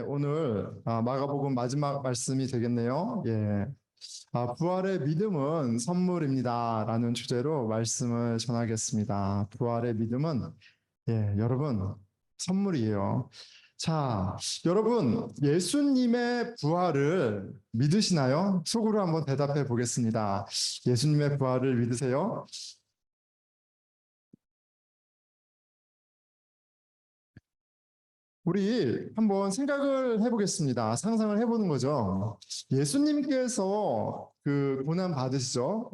오늘 마가복음 마지막 말씀이 되겠네요. 부활의 믿음은 선물입니다라는 주제로 말씀을 전하겠습니다. 부활의 믿음은 여러분 선물이에요. 자, 여러분 예수님의 부활을 믿으시나요? 속으로 한번 대답해 보겠습니다. 예수님의 부활을 믿으세요? 우리 한번 생각을 해보겠습니다. 상상을 해보는 거죠. 예수님께서 그 고난 받으시죠.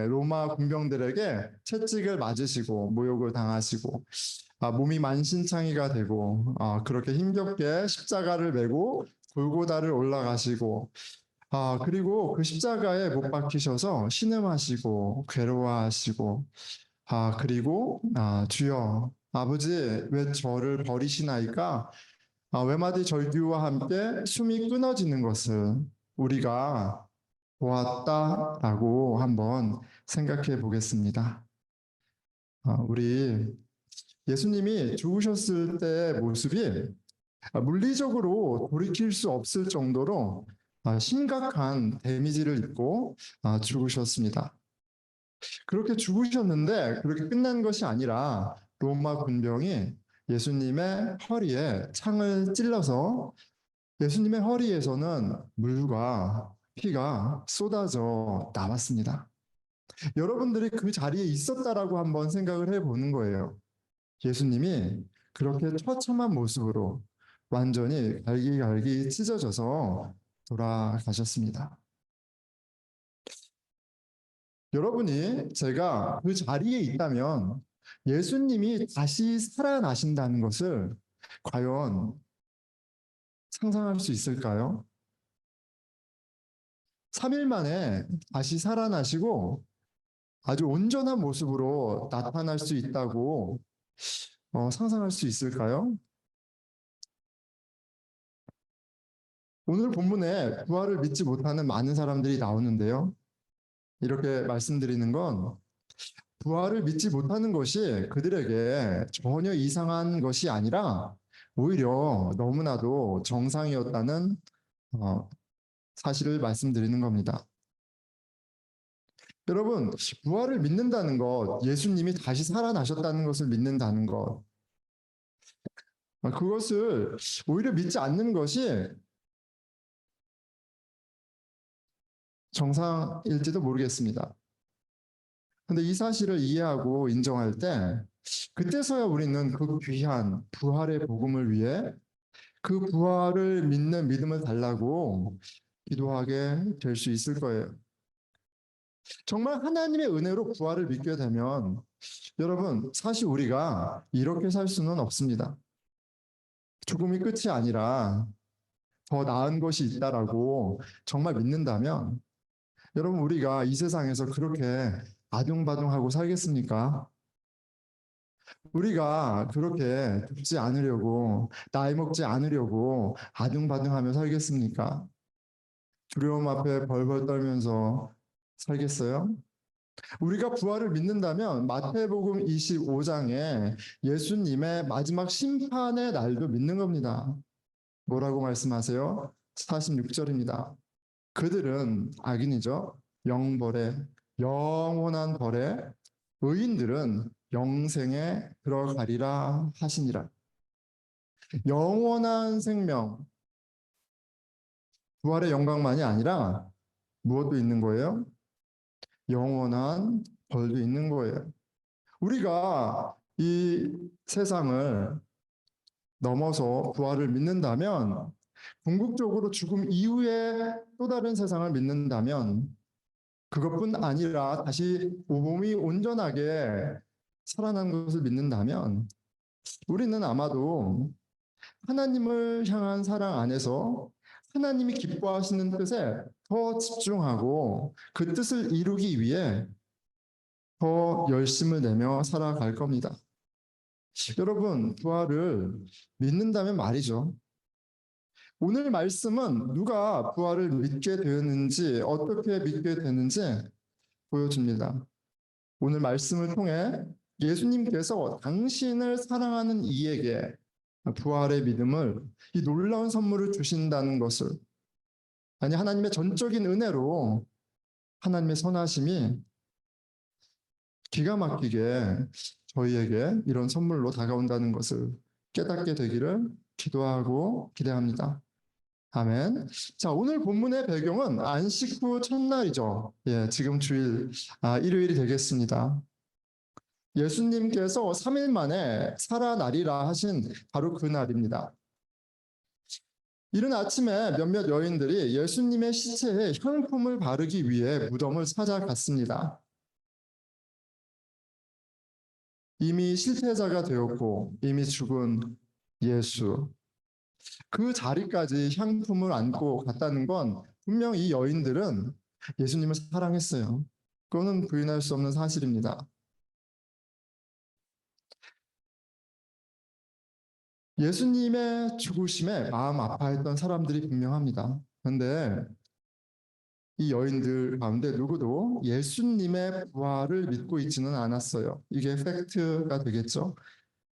로마 군병들에게 채찍을 맞으시고 모욕을 당하시고 몸이 만신창이가 되고 그렇게 힘겹게 십자가를 메고 골고다를 올라가시고 그리고 그 십자가에 못 박히셔서 신음하시고 괴로워하시고 그리고 주여 아버지 왜 저를 버리시나이까 외마디 절규와 함께 숨이 끊어지는 것을 우리가 보았다라고 한번 생각해 보겠습니다. 우리 예수님이 죽으셨을 때의 모습이 물리적으로 돌이킬 수 없을 정도로 심각한 데미지를 입고 죽으셨습니다. 그렇게 죽으셨는데 그렇게 끝난 것이 아니라 로마 군병이 예수님의 허리에 창을 찔러서 예수님의 허리에서는 물과 피가 쏟아져 나왔습니다. 여러분들이 그 자리에 있었다라고 한번 생각을 해보는 거예요. 예수님이 그렇게 처참한 모습으로 완전히 갈기갈기 찢어져서 돌아가셨습니다. 여러분이 제가 그 자리에 있다면 예수님이 다시 살아나신다는 것을 과연 상상할 수 있을까요? 3일 만에 다시 살아나시고 아주 온전한 모습으로 나타날 수 있다고 상상할 수 있을까요? 오늘 본문에 부활을 믿지 못하는 많은 사람들이 나오는데요. 이렇게 말씀드리는 건 부활을 믿지 못하는 것이 그들에게 전혀 이상한 것이 아니라 오히려 너무나도 정상이었다는 어, 사실을 말씀드리는 겁니다. 여러분, 부활을 믿는다는 것, 예수님이 다시 살아나셨다는 것을 믿는다는 것, 그것을 오히려 믿지 않는 것이 정상일지도 모르겠습니다. 근데 이 사실을 이해하고 인정할 때, 그때서야 우리는 그 귀한 부활의 복음을 위해 그 부활을 믿는 믿음을 달라고 기도하게 될 수 있을 거예요. 정말 하나님의 은혜로 부활을 믿게 되면 여러분, 사실 우리가 이렇게 살 수는 없습니다. 죽음이 끝이 아니라 더 나은 것이 있다라고 정말 믿는다면 여러분, 우리가 이 세상에서 그렇게 아둥바둥하고 살겠습니까? 우리가 그렇게 죽지 않으려고, 나이 먹지 않으려고 아둥바둥하며 살겠습니까? 두려움 앞에 벌벌 떨면서 살겠어요? 우리가 부활을 믿는다면 마태복음 25장에 예수님의 마지막 심판의 날도 믿는 겁니다. 뭐라고 말씀하세요? 46절입니다. 그들은 악인이죠. 영벌에, 영원한 벌에, 의인들은 영생에 들어가리라 하시니라. 영원한 생명, 부활의 영광만이 아니라 무엇도 있는 거예요? 영원한 벌도 있는 거예요. 우리가 이 세상을 넘어서 부활을 믿는다면, 궁극적으로 죽음 이후에 또 다른 세상을 믿는다면, 그것뿐 아니라 다시 몸이 온전하게 살아난 것을 믿는다면, 우리는 아마도 하나님을 향한 사랑 안에서 하나님이 기뻐하시는 뜻에 더 집중하고 그 뜻을 이루기 위해 더 열심을 내며 살아갈 겁니다. 여러분, 부활을 믿는다면 말이죠. 오늘 말씀은 누가 부활을 믿게 되었는지, 어떻게 믿게 되는지 보여줍니다. 오늘 말씀을 통해 예수님께서 당신을 사랑하는 이에게 부활의 믿음을, 이 놀라운 선물을 주신다는 것을, 아니 하나님의 전적인 은혜로 하나님의 선하심이 기가 막히게 저희에게 이런 선물로 다가온다는 것을 깨닫게 되기를 기도하고 기대합니다. 아멘. 자, 오늘 본문의 배경은 안식 후 첫날이죠. 예, 지금 주일 일요일이 되겠습니다. 예수님께서 3일 만에 살아나리라 하신 바로 그 날입니다. 이른 아침에 몇몇 여인들이 예수님의 시체에 향품을 바르기 위해 무덤을 찾아갔습니다. 이미 실패자가 되었고 이미 죽은 예수, 그 자리까지 향품을 안고 갔다는 건 분명 이 여인들은 예수님을 사랑했어요. 그거는 부인할 수 없는 사실입니다. 예수님의 죽으심에 마음 아파했던 사람들이 분명합니다. 그런데 이 여인들 가운데 누구도 예수님의 부활을 믿고 있지는 않았어요. 이게 팩트가 되겠죠.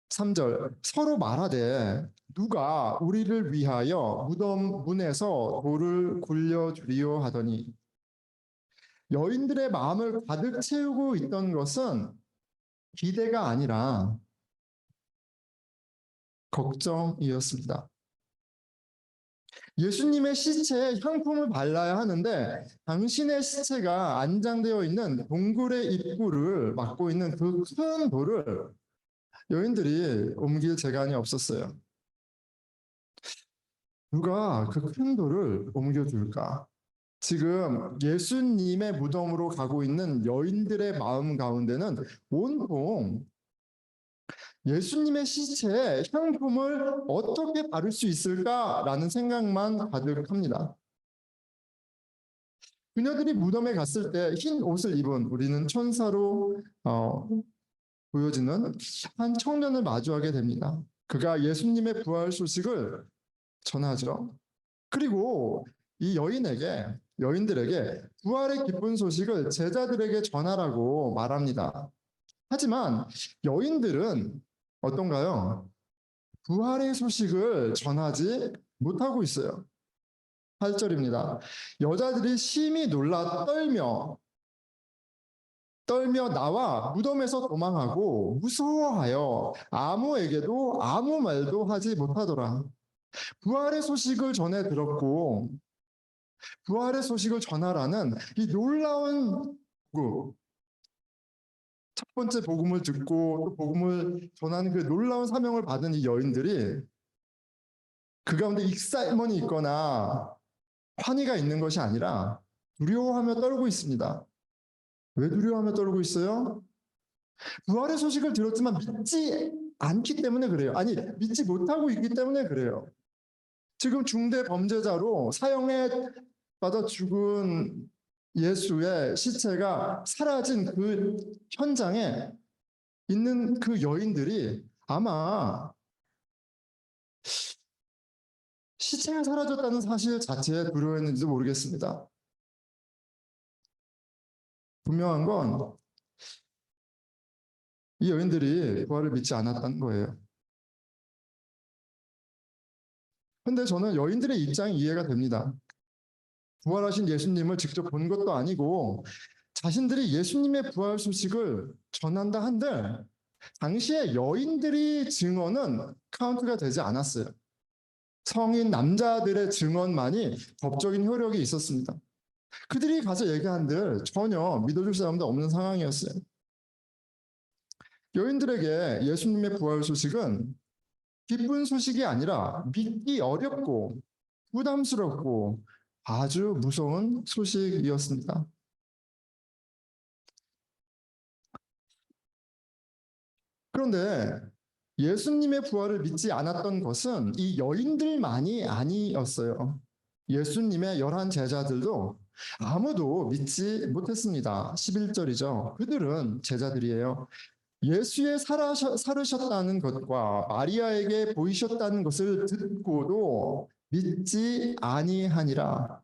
3절, 서로 말하되 누가 우리를 위하여 무덤 문에서 돌을 굴려주리요 하더니, 여인들의 마음을 가득 채우고 있던 것은 기대가 아니라 걱정이었습니다. 예수님의 시체에 향품을 발라야 하는데 당신의 시체가 안장되어 있는 동굴의 입구를 막고 있는 그 큰 돌을 여인들이 옮길 재간이 없었어요. 누가 그 큰 돌을 옮겨줄까? 지금 예수님의 무덤으로 가고 있는 여인들의 마음 가운데는 온통 예수님의 시체에 향품을 어떻게 바를 수 있을까라는 생각만 가득합니다. 그녀들이 무덤에 갔을 때 흰 옷을 입은, 우리는 천사로 보여지는 한 청년을 마주하게 됩니다. 그가 예수님의 부활 소식을 전하죠. 그리고 이 여인들에게 부활의 기쁜 소식을 제자들에게 전하라고 말합니다. 하지만 여인들은 어떤가요? 부활의 소식을 전하지 못하고 있어요. 8절입니다. 여자들이 심히 놀라 떨며 나와 무덤에서 도망하고 무서워하여 아무에게도 아무 말도 하지 못하더라. 부활의 소식을 전해 들었고 부활의 소식을 전하라는 이 놀라운 첫 번째 복음을 듣고 또 복음을 전하는 그 놀라운 사명을 받은 이 여인들이 그 가운데 익사이먼이 있거나 환희가 있는 것이 아니라 두려워하며 떨고 있습니다. 왜 두려워하며 떨고 있어요? 부활의 소식을 들었지만 믿지 않기 때문에 그래요. 아니, 믿지 못하고 있기 때문에 그래요. 지금 중대 범죄자로 사형에 받아 죽은 예수의 시체가 사라진 그 현장에 있는 그 여인들이 아마 시체가 사라졌다는 사실 자체에 두려워했는지도 모르겠습니다. 분명한 건 이 여인들이 부활을 믿지 않았다는 거예요. 근데 저는 여인들의 입장이 이해가 됩니다. 부활하신 예수님을 직접 본 것도 아니고 자신들이 예수님의 부활 소식을 전한다 한들 당시에 여인들이 증언은 카운트가 되지 않았어요. 성인 남자들의 증언만이 법적인 효력이 있었습니다. 그들이 가서 얘기한들 전혀 믿어줄 사람도 없는 상황이었어요. 여인들에게 예수님의 부활 소식은 기쁜 소식이 아니라 믿기 어렵고 부담스럽고 아주 무서운 소식이었습니다. 그런데 예수님의 부활을 믿지 않았던 것은 이 여인들만이 아니었어요. 예수님의 11 제자들도 아무도 믿지 못했습니다. 11절이죠. 그들은 제자들이에요. 예수의 살으셨다는 것과 마리아에게 보이셨다는 것을 듣고도 믿지 아니하니라.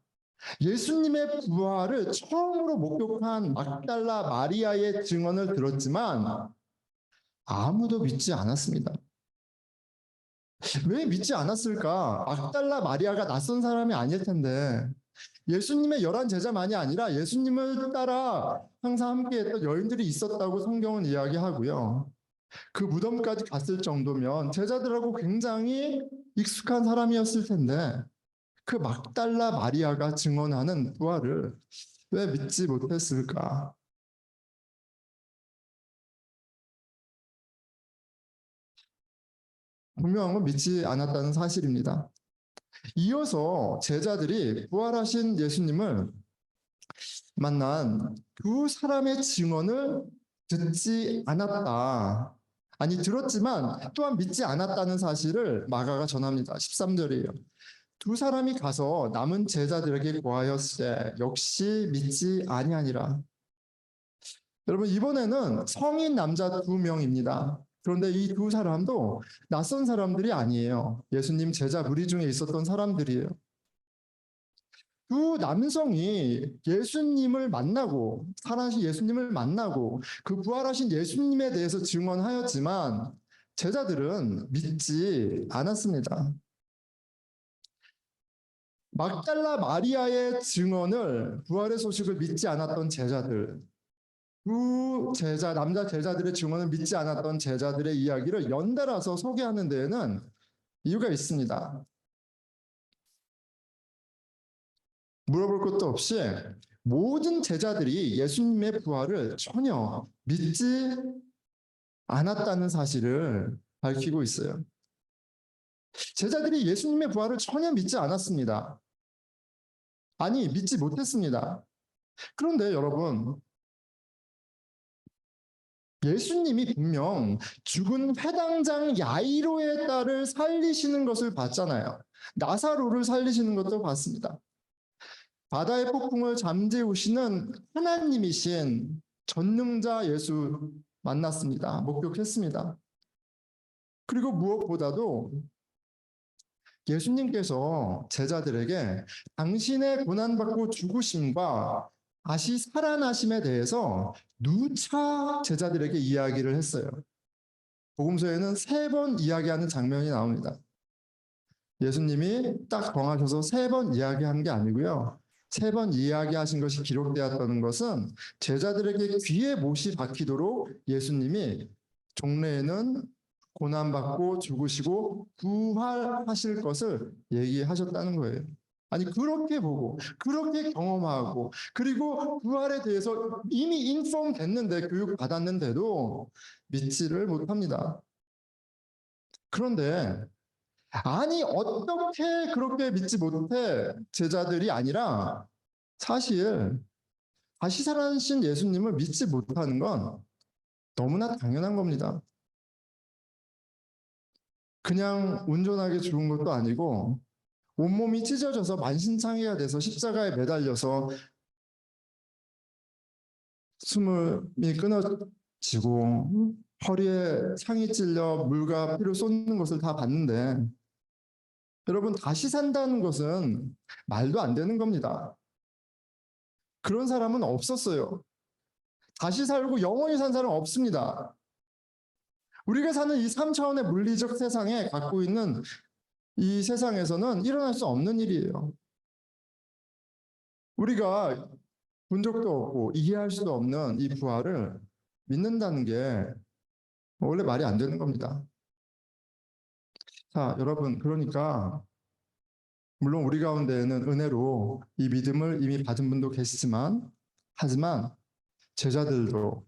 예수님의 부활을 처음으로 목격한 막달라 마리아의 증언을 들었지만 아무도 믿지 않았습니다. 왜 믿지 않았을까? 막달라 마리아가 낯선 사람이 아닐 텐데 예수님의 11제자만이 아니라 예수님을 따라 항상 함께했던 여인들이 있었다고 성경은 이야기하고요. 그 무덤까지 갔을 정도면 제자들하고 굉장히 익숙한 사람이었을 텐데 그 막달라 마리아가 증언하는 부활을 왜 믿지 못했을까? 분명한 건 믿지 않았다는 사실입니다. 이어서 제자들이 부활하신 예수님을 만난 두 사람의 증언을 듣지 않았다. 아니, 들었지만 또한 믿지 않았다는 사실을 마가가 전합니다. 13절이에요. 두 사람이 가서 남은 제자들에게 고하였으되 역시 믿지 아니하니라. 여러분, 이번에는 성인 남자 2명입니다. 그런데 이 두 사람도 낯선 사람들이 아니에요. 예수님 제자 무리 중에 있었던 사람들이에요. 두 남성이 예수님을 만나고 살아신 예수님을 만나고 그 부활하신 예수님에 대해서 증언하였지만 제자들은 믿지 않았습니다. 막달라 마리아의 증언을 부활의 소식을 믿지 않았던 제자들, 두 제자 남자 제자들의 증언을 믿지 않았던 제자들의 이야기를 연달아서 소개하는 데에는 이유가 있습니다. 물어볼 것도 없이 모든 제자들이 예수님의 부활을 전혀 믿지 않았다는 사실을 밝히고 있어요. 제자들이 예수님의 부활을 전혀 믿지 않았습니다. 아니, 믿지 못했습니다. 그런데 여러분, 예수님이 분명 죽은 회당장 야이로의 딸을 살리시는 것을 봤잖아요. 나사로를 살리시는 것도 봤습니다. 바다의 폭풍을 잠재우시는 하나님이신 전능자 예수 만났습니다. 목격했습니다. 그리고 무엇보다도 예수님께서 제자들에게 당신의 고난받고 죽으심과 다시 살아나심에 대해서 누차 제자들에게 이야기를 했어요. 복음서에는 3번 이야기하는 장면이 나옵니다. 예수님이 딱 정하셔서 3번 이야기한 게 아니고요. 3번 이야기하신 것이 기록되었다는 것은 제자들에게 귀에 못이 박히도록 예수님이 종래에는 고난받고 죽으시고 부활하실 것을 얘기하셨다는 거예요. 아니, 그렇게 보고 그렇게 경험하고 그리고 부활에 대해서 이미 인폼 됐는데 교육 받았는데도 믿지를 못합니다. 그런데 아니, 어떻게 그렇게 믿지 못해? 제자들이 아니라 사실 다시 살아나신 예수님을 믿지 못하는 건 너무나 당연한 겁니다. 그냥 온전하게 죽은 것도 아니고 온몸이 찢어져서 만신창이가 돼서 십자가에 매달려서 숨이 끊어지고 허리에 창이 찔려 물과 피를 쏟는 것을 다 봤는데 여러분, 다시 산다는 것은 말도 안 되는 겁니다. 그런 사람은 없었어요. 다시 살고 영원히 산 사람은 없습니다. 우리가 사는 이 3차원의 물리적 세상에 갖고 있는 이 세상에서는 일어날 수 없는 일이에요. 우리가 본 적도 없고 이해할 수도 없는 이 부활을 믿는다는 게 원래 말이 안 되는 겁니다. 자, 여러분, 그러니까 물론 우리 가운데에는 은혜로 이 믿음을 이미 받은 분도 계시지만 하지만 제자들도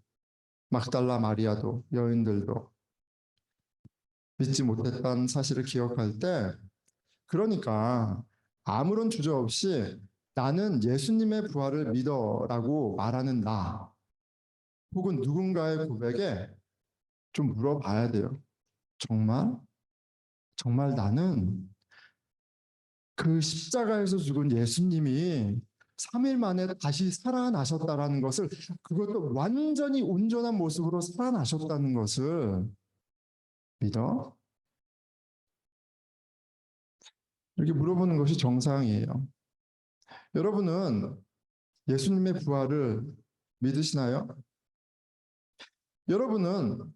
막달라 마리아도 여인들도 믿지 못했던 사실을 기억할 때 그러니까 아무런 주저 없이 나는 예수님의 부활을 믿어라고 말하는 나 혹은 누군가의 고백에 좀 물어봐야 돼요. 정말? 정말 나는 그 십자가에서 죽은 예수님이 3일 만에 다시 살아나셨다라는 것을 그것도 완전히 온전한 모습으로 살아나셨다는 것을 믿어? 이렇게 물어보는 것이 정상이에요. 여러분은 예수님의 부활을 믿으시나요? 여러분은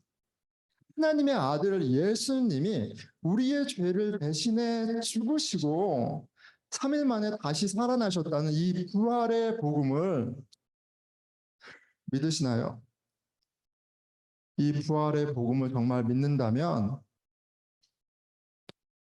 하나님의 아들 예수님이 우리의 죄를 대신해 죽으시고 3일 만에 다시 살아나셨다는 이 부활의 복음을 믿으시나요? 이 부활의 복음을 정말 믿는다면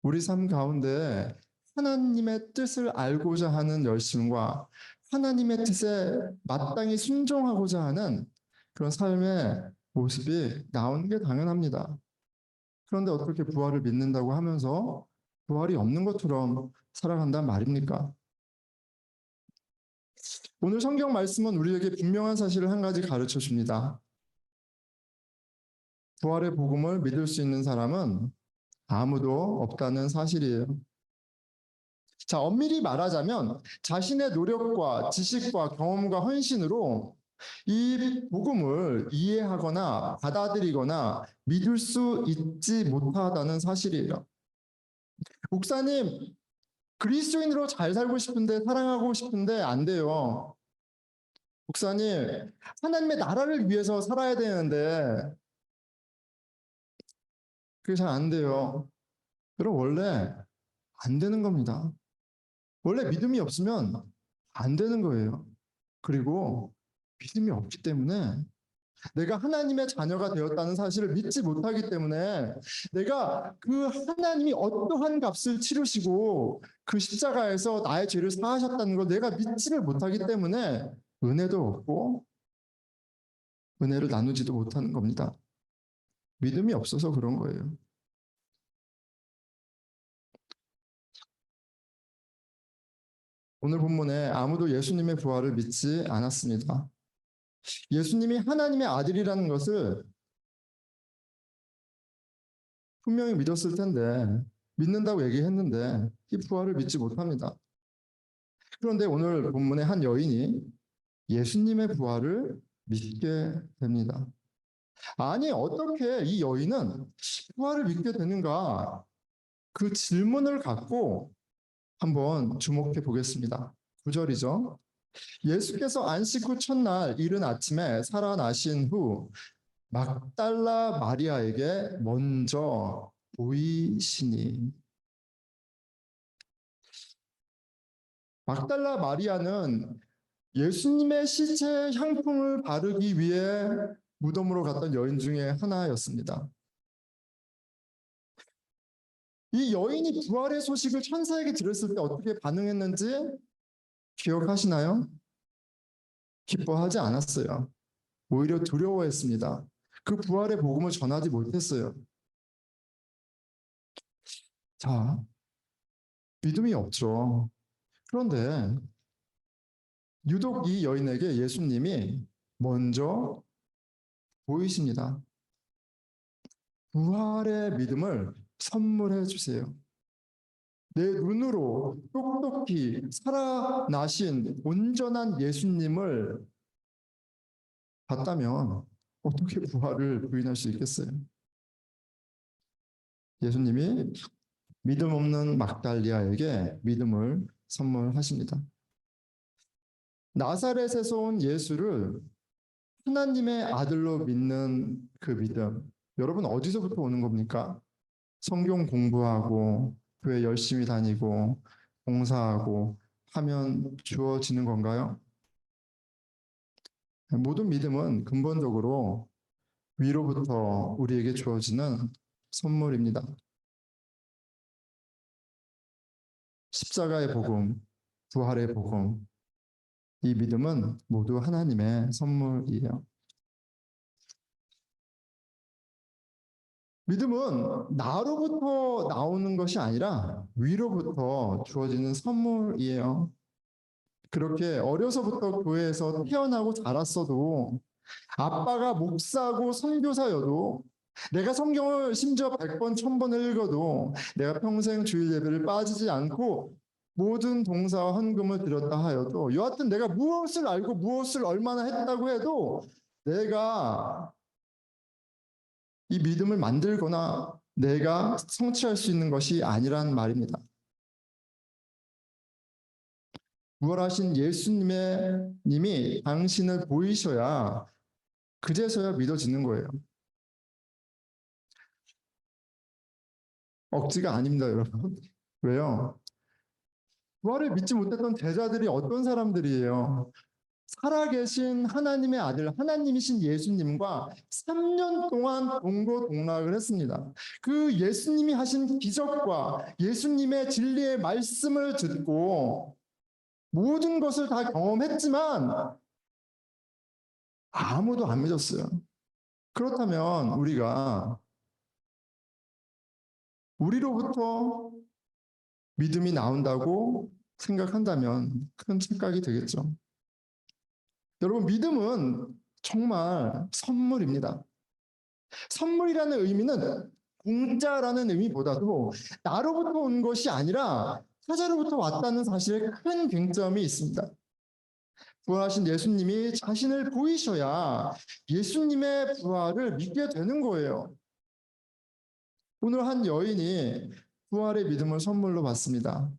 우리 삶 가운데 하나님의 뜻을 알고자 하는 열심과 하나님의 뜻에 마땅히 순종하고자 하는 그런 삶의 모습이 나오는 게 당연합니다. 그런데 어떻게 부활을 믿는다고 하면서 부활이 없는 것처럼 살아간단 말입니까? 오늘 성경 말씀은 우리에게 분명한 사실을 한 가지 가르쳐 줍니다. 부활의 복음을 믿을 수 있는 사람은 아무도 없다는 사실이에요. 자, 엄밀히 말하자면 자신의 노력과 지식과 경험과 헌신으로 이 복음을 이해하거나 받아들이거나 믿을 수 있지 못하다는 사실이에요. 목사님, 그리스도인으로 잘 살고 싶은데 사랑하고 싶은데 안 돼요. 목사님, 하나님의 나라를 위해서 살아야 되는데 그게 잘 안 돼요. 그럼 원래 안 되는 겁니다. 원래 믿음이 없으면 안 되는 거예요. 그리고 믿음이 없기 때문에 내가 하나님의 자녀가 되었다는 사실을 믿지 못하기 때문에 내가 그 하나님이 어떠한 값을 치르시고 그 십자가에서 나의 죄를 사하셨다는 걸 내가 믿지를 못하기 때문에 은혜도 없고 은혜를 나누지도 못하는 겁니다. 믿음이 없어서 그런 거예요. 오늘 본문에 아무도 예수님의 부활을 믿지 않았습니다. 예수님이 하나님의 아들이라는 것을 분명히 믿었을 텐데 믿는다고 얘기했는데 이 부활을 믿지 못합니다. 그런데 오늘 본문의 한 여인이 예수님의 부활을 믿게 됩니다. 아니, 어떻게 이 여인은 부활을 믿게 되는가? 그 질문을 갖고 한번 주목해 보겠습니다. 9절이죠. 예수께서 안식 후 첫날 이른 아침에 살아나신 후 막달라 마리아에게 먼저 보이시니. 막달라 마리아는 예수님의 시체 향품을 바르기 위해 무덤으로 갔던 여인 중에 하나였습니다. 이 여인이 부활의 소식을 천사에게 들었을 때 어떻게 반응했는지 기억하시나요? 기뻐하지 않았어요. 오히려 두려워했습니다. 그 부활의 복음을 전하지 못했어요. 자, 믿음이 없죠. 그런데 유독 이 여인에게 예수님이 먼저 보이십니다. 부활의 믿음을 선물해 주세요. 내 눈으로 똑똑히 살아나신 온전한 예수님을 봤다면 어떻게 부활을 부인할 수 있겠어요? 예수님이 믿음 없는 막달리아에게 믿음을 선물하십니다. 나사렛에서 온 예수를 하나님의 아들로 믿는 그 믿음, 여러분 어디서부터 오는 겁니까? 성경 공부하고 교회 열심히 다니고 봉사하고 하면 주어지는 건가요? 모든 믿음은 근본적으로 위로부터 우리에게 주어지는 선물입니다. 십자가의 복음, 부활의 복음, 이 믿음은 모두 하나님의 선물이에요. 믿음은 나로부터 나오는 것이 아니라 위로부터 주어지는 선물이에요. 그렇게 어려서부터 교회에서 태어나고 자랐어도 아빠가 목사고 선교사여도 내가 성경을 심지어 100번, 1000번을 읽어도 내가 평생 주일 예배를 빠지지 않고 모든 동사와 헌금을 드렸다 하여도 여하튼 내가 무엇을 알고 무엇을 얼마나 했다고 해도 내가 이 믿음을 만들거나 내가 성취할 수 있는 것이 아니란 말입니다. 부활하신 예수님이 당신을 보이셔야 그제서야 믿어지는 거예요. 억지가 아닙니다, 여러분. 왜요? 부활을 믿지 못했던 제자들이 어떤 사람들이에요? 살아계신 하나님의 아들, 하나님이신 예수님과 3년 동안 동고동락을 했습니다. 그 예수님이 하신 기적과 예수님의 진리의 말씀을 듣고 모든 것을 다 경험했지만 아무도 안 믿었어요. 그렇다면 우리로부터 믿음이 나온다고 생각한다면 큰 착각이 되겠죠. 여러분, 믿음은 정말 선물입니다. 선물이라는 의미는 공짜라는 의미보다도 나로부터 온 것이 아니라 사자로부터 왔다는 사실에 큰 쟁점이 있습니다. 부활하신 예수님이 자신을 보이셔야 예수님의 부활을 믿게 되는 거예요. 오늘 한 여인이 부활의 믿음을 선물로 받습니다.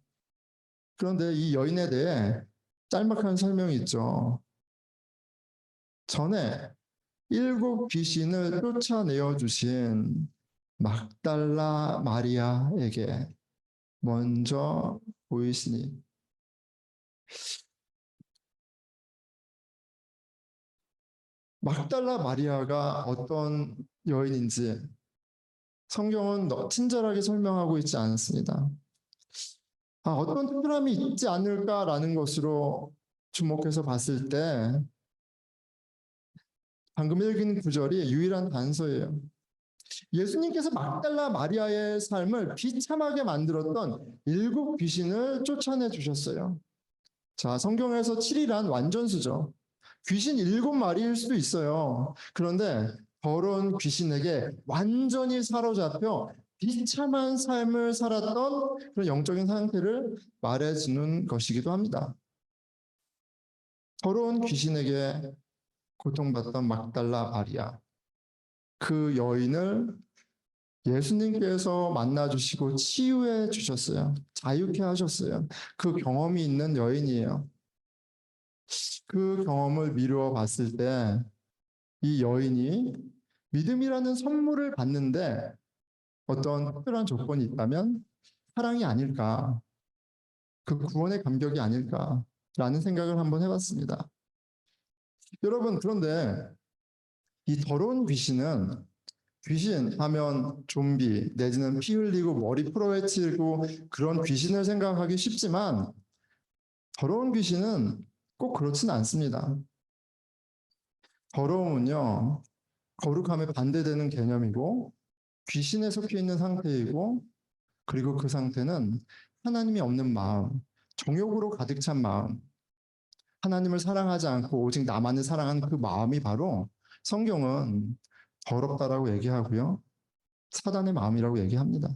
그런데 이 여인에 대해 짤막한 설명이 있죠. 전에 7 귀신을 쫓아내어 주신 막달라 마리아에게 먼저 보이시니, 막달라 마리아가 어떤 여인인지 성경은 친절하게 설명하고 있지 않습니다. 어떤 특별함이 있지 않을까라는 것으로 주목해서 봤을 때 방금 읽은 구절이 유일한 단서예요. 예수님께서 막달라 마리아의 삶을 비참하게 만들었던 7 귀신을 쫓아내 주셨어요. 자, 성경에서 7이란 완전수죠. 귀신 7마리일 수도 있어요. 그런데 더러운 귀신에게 완전히 사로잡혀 비참한 삶을 살았던 그런 영적인 상태를 말해주는 것이기도 합니다. 더러운 귀신에게 고통받던 막달라 마리아, 그 여인을 예수님께서 만나주시고 치유해 주셨어요. 자유케 하셨어요. 그 경험이 있는 여인이에요. 그 경험을 미루어 봤을 때 이 여인이 믿음이라는 선물을 받는데 어떤 특별한 조건이 있다면 사랑이 아닐까, 그 구원의 감격이 아닐까라는 생각을 한번 해봤습니다. 여러분, 그런데 이 더러운 귀신은 귀신 하면 좀비 내지는 피 흘리고 머리 풀어헤치고 그런 귀신을 생각하기 쉽지만 더러운 귀신은 꼭 그렇진 않습니다. 더러움은요, 거룩함에 반대되는 개념이고 귀신에 속해 있는 상태이고, 그리고 그 상태는 하나님이 없는 마음, 정욕으로 가득 찬 마음, 하나님을 사랑하지 않고 오직 나만을 사랑하는 그 마음이 바로 성경은 더럽다라고 얘기하고요. 사단의 마음이라고 얘기합니다.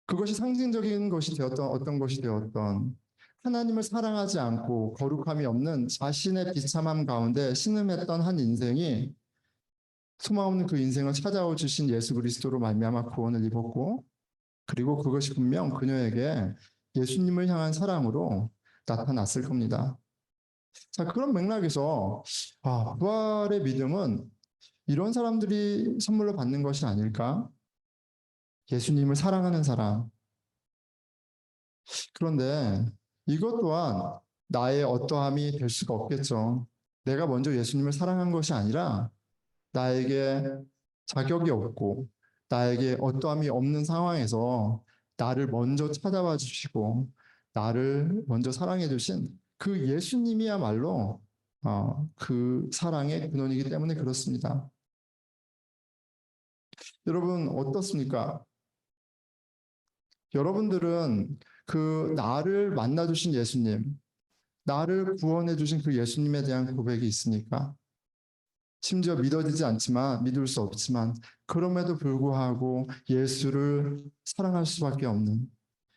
그것이 상징적인 것이 되었던 어떤 것이 되었던 하나님을 사랑하지 않고 거룩함이 없는 자신의 비참함 가운데 신음했던 한 인생이 소망 없는 그 인생을 찾아오 주신 예수 그리스도로 말미암아 구원을 입었고, 그리고 그것이 분명 그녀에게 예수님을 향한 사랑으로 나타났을 겁니다. 자, 그런 맥락에서 부활의 믿음은 이런 사람들이 선물로 받는 것이 아닐까? 예수님을 사랑하는 사람. 그런데 이것 또한 나의 어떠함이 될 수가 없겠죠. 내가 먼저 예수님을 사랑한 것이 아니라 나에게 자격이 없고 나에게 어떠함이 없는 상황에서 나를 먼저 찾아와 주시고 나를 먼저 사랑해 주신 그 예수님이야말로 그 사랑의 근원이기 때문에 그렇습니다. 여러분 어떻습니까? 여러분들은 그 나를 만나 주신 예수님, 나를 구원해 주신 그 예수님에 대한 고백이 있습니까? 심지어 믿어지지 않지만, 믿을 수 없지만, 그럼에도 불구하고 예수를 사랑할 수밖에 없는,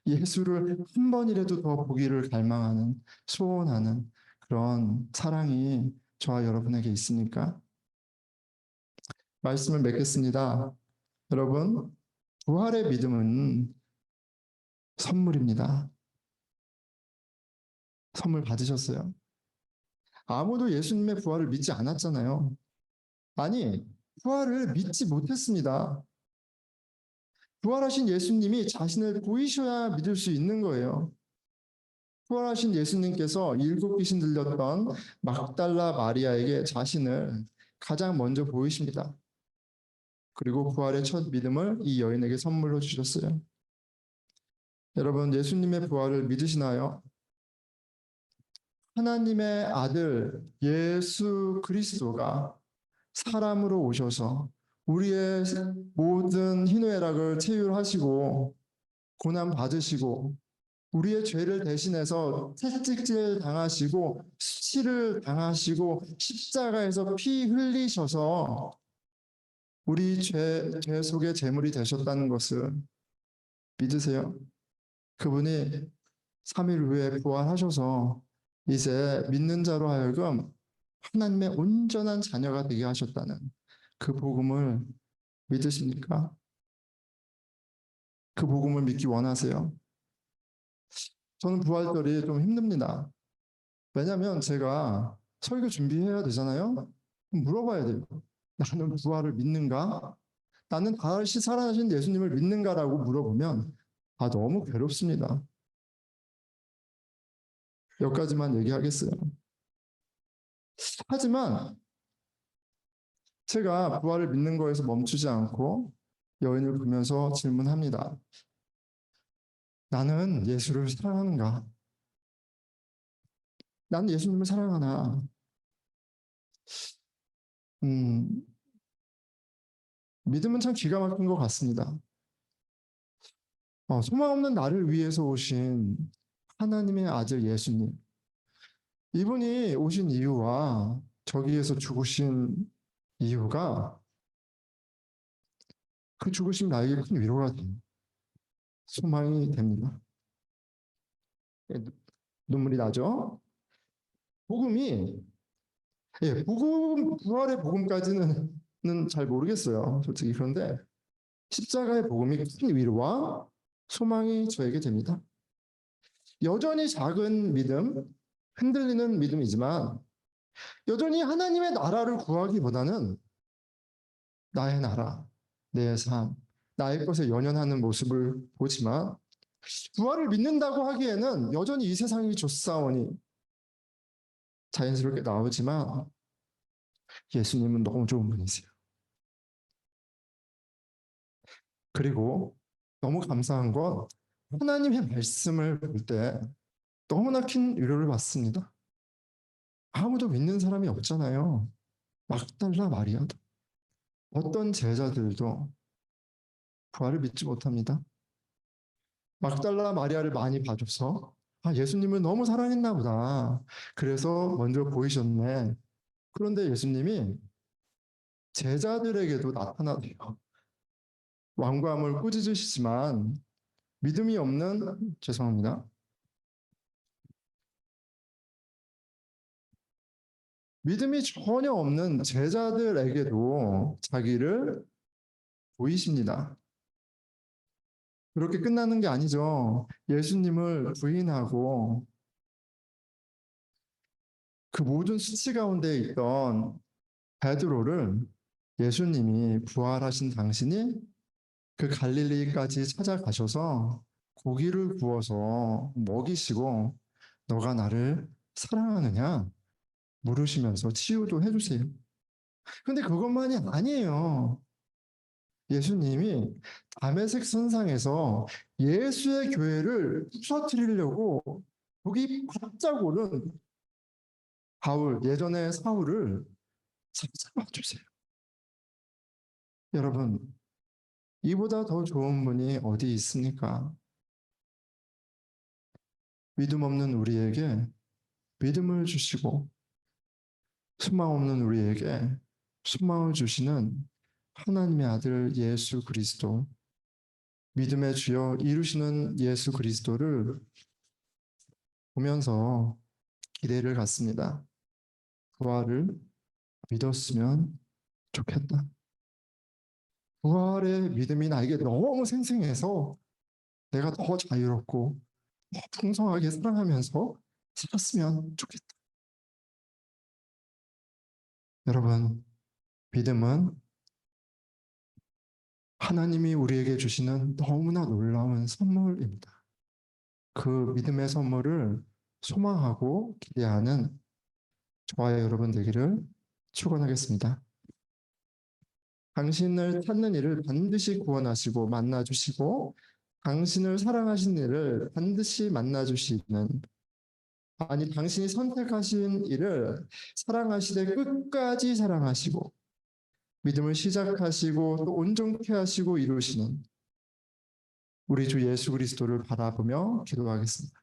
예수를 한 번이라도 더 보기를 갈망하는, 소원하는 그런 사랑이 저와 여러분에게 있습니까? 말씀을 맺겠습니다. 여러분, 부활의 믿음은 선물입니다. 선물 받으셨어요? 아무도 예수님의 부활을 믿지 않았잖아요. 아니, 부활을 믿지 못했습니다. 부활하신 예수님이 자신을 보이셔야 믿을 수 있는 거예요. 부활하신 예수님께서 일곱 귀신 들렸던 막달라 마리아에게 자신을 가장 먼저 보이십니다. 그리고 부활의 첫 믿음을 이 여인에게 선물로 주셨어요. 여러분, 예수님의 부활을 믿으시나요? 하나님의 아들 예수 그리스도가 사람으로 오셔서 우리의 모든 희노애락을 체휼하시고 고난 받으시고 우리의 죄를 대신해서 채찍질 당하시고 수치를 당하시고 십자가에서 피 흘리셔서 우리 죄 속의 제물이 되셨다는 것을 믿으세요? 그분이 3일 후에 부활하셔서 이제 믿는 자로 하여금 하나님의 온전한 자녀가 되게 하셨다는 그 복음을 믿으십니까? 그 복음을 믿기 원하세요? 저는 부활절이 좀 힘듭니다. 왜냐하면 제가 설교 준비해야 되잖아요. 물어봐야 돼요. 나는 부활을 믿는가? 나는 다시 살아나신 예수님을 믿는가라고 물어보면 너무 괴롭습니다. 여기까지만 얘기하겠어요. 하지만 제가 부활을 믿는 거에서 멈추지 않고 여인을 보면서 질문합니다. 나는 예수를 사랑하는가? 나는 예수님을 사랑하나? 믿음은 참 기가 막힌 것 같습니다. 소망 없는 나를 위해서 오신 하나님의 아들 예수님. 이분이 오신 이유와 저기에서 죽으신 이유가 그 죽으심 나에게 큰 위로가 돼요. 소망이 됩니다. 눈물이 나죠? 복음이 부활의 복음까지는 잘 모르겠어요. 솔직히. 그런데 십자가의 복음이 큰 위로와 소망이 저에게 됩니다. 여전히 작은 믿음, 흔들리는 믿음이지만 여전히 하나님의 나라를 구하기보다는 나의 나라, 내 삶, 나의 것에 연연하는 모습을 보지만 부활을 믿는다고 하기에는 여전히 이 세상이 좋사오니 자연스럽게 나오지만 예수님은 너무 좋은 분이세요. 그리고 너무 감사한 건 하나님의 말씀을 볼 때 너무나 큰 위로를 받습니다. 아무도 믿는 사람이 없잖아요. 막달라 마리아도 어떤 제자들도 부활을 믿지 못합니다. 막달라 마리아를 많이 봐줘서 예수님을 너무 사랑했나 보다. 그래서 먼저 보이셨네. 그런데 예수님이 제자들에게도 나타나세요. 완고함을 꾸짖으시지만 믿음이 없는 죄송합니다. 믿음이 전혀 없는 제자들에게도 자기를 보이십니다. 그렇게 끝나는 게 아니죠. 예수님을 부인하고 그 모든 수치 가운데 있던 베드로를 예수님이 부활하신 당신이 그 갈릴리까지 찾아가셔서 고기를 구워서 먹이시고 너가 나를 사랑하느냐 물으시면서 치유도 해주세요. 근데 그것만이 아니에요. 예수님이 다메섹 선상에서 예수의 교회를 부서뜨리려고 거기 바짝 오른 바울, 예전의 사울을 잡아 주세요. 여러분, 이보다 더 좋은 분이 어디 있습니까? 믿음 없는 우리에게 믿음을 주시고 소망 없는 우리에게 소망을 주시는 하나님의 아들 예수 그리스도, 믿음의 주여 이루시는 예수 그리스도를 보면서 기대를 갖습니다. 부활을 믿었으면 좋겠다. 부활의 믿음이 나에게 너무 생생해서 내가 더 자유롭고 더 풍성하게 살아가면서 살았으면 좋겠다. 여러분, 믿음은 하나님이 우리에게 주시는 너무나 놀라운 선물입니다. 그 믿음의 선물을 소망하고 기대하는 저와 여러분 되기를 축원하겠습니다. 당신을 찾는 이를 반드시 구원하시고 만나주시고 당신을 사랑하신 이를 반드시 만나주시는, 아니 당신이 선택하신 이를 사랑하시되 끝까지 사랑하시고 믿음을 시작하시고 또 온전케 하시고 이루시는 우리 주 예수 그리스도를 바라보며 기도하겠습니다.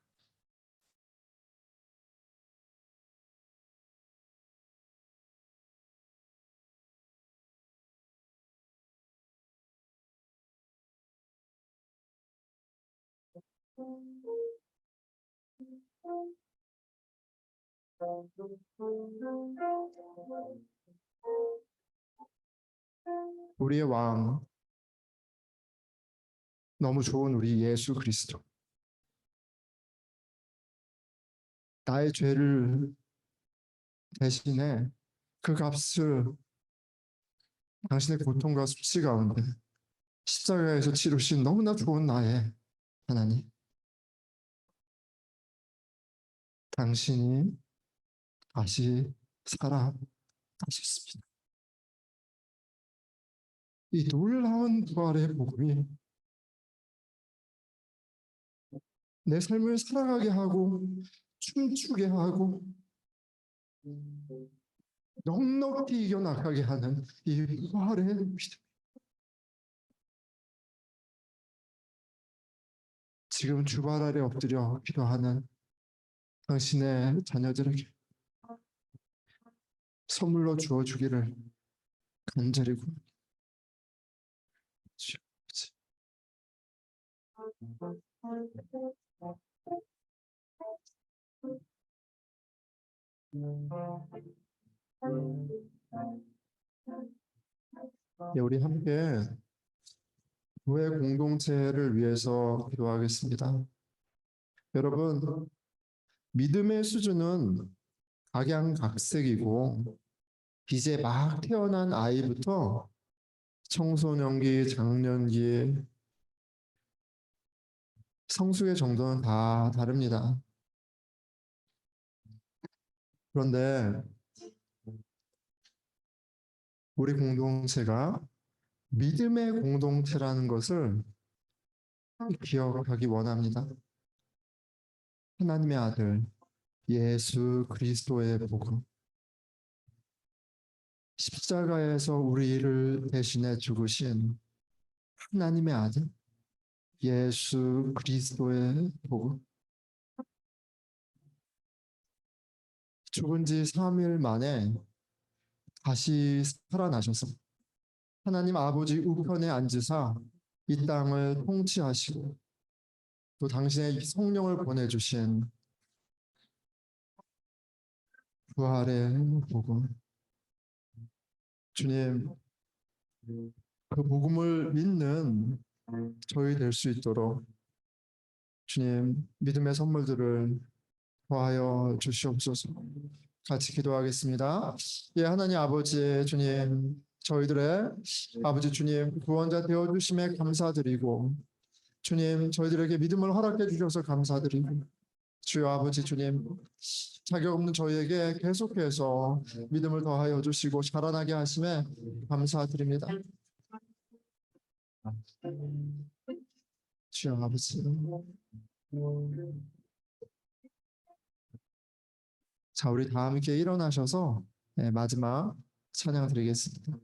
우리의 왕, 너무 좋은 우리 예수 그리스도, 나의 죄를 대신해 그 값을 당신의 고통과 수치 가운데 십자가에서 치르신 너무나 좋은 나의 하나님, 당신이 다시 살아나셨습니다. 이 놀라운 부활의 복음이 내 삶을 살아가게 하고 춤추게 하고 넉넉히 이겨나가게 하는 이 부활의 믿음, 지금 주발 아래 엎드려 기도하는 당신의 자녀들에게 선물로 주어주기를 간절히 구합니다. 예, 우리 함께 교회 공동체를 위해서 기도하겠습니다. 여러분, 믿음의 수준은 각양각색이고 이제 막 태어난 아이부터 청소년기, 장년기, 성숙의 정도는 다 다릅니다. 그런데 우리 공동체가 믿음의 공동체라는 것을 기억하기 원합니다. 하나님의 아들 예수 그리스도의 복음, 십자가에서 우리를 대신해 죽으신 하나님의 아들 예수 그리스도의 복음, 죽은 지 3일 만에 다시 살아나셔서 하나님 아버지 우편에 앉으사 이 땅을 통치하시고 또 당신의 성령을 보내주신 부활의 복음, 주님, 그 복음을 믿는 저희 될 수 있도록 주님 믿음의 선물들을 더하여 주시옵소서. 같이 기도하겠습니다. 예, 하나님 아버지 주님, 저희들의 아버지 주님 구원자 되어 주심에 감사드리고 주님 저희들에게 믿음을 허락해 주셔서 감사드리고 주여 아버지 주님 자격 없는 저희에게 계속해서 믿음을 더하여 주시고 자라나게 하심에 감사드립니다. 주여 아버지, 자 우리 다 함께 일어나셔서 마지막 찬양 드리겠습니다.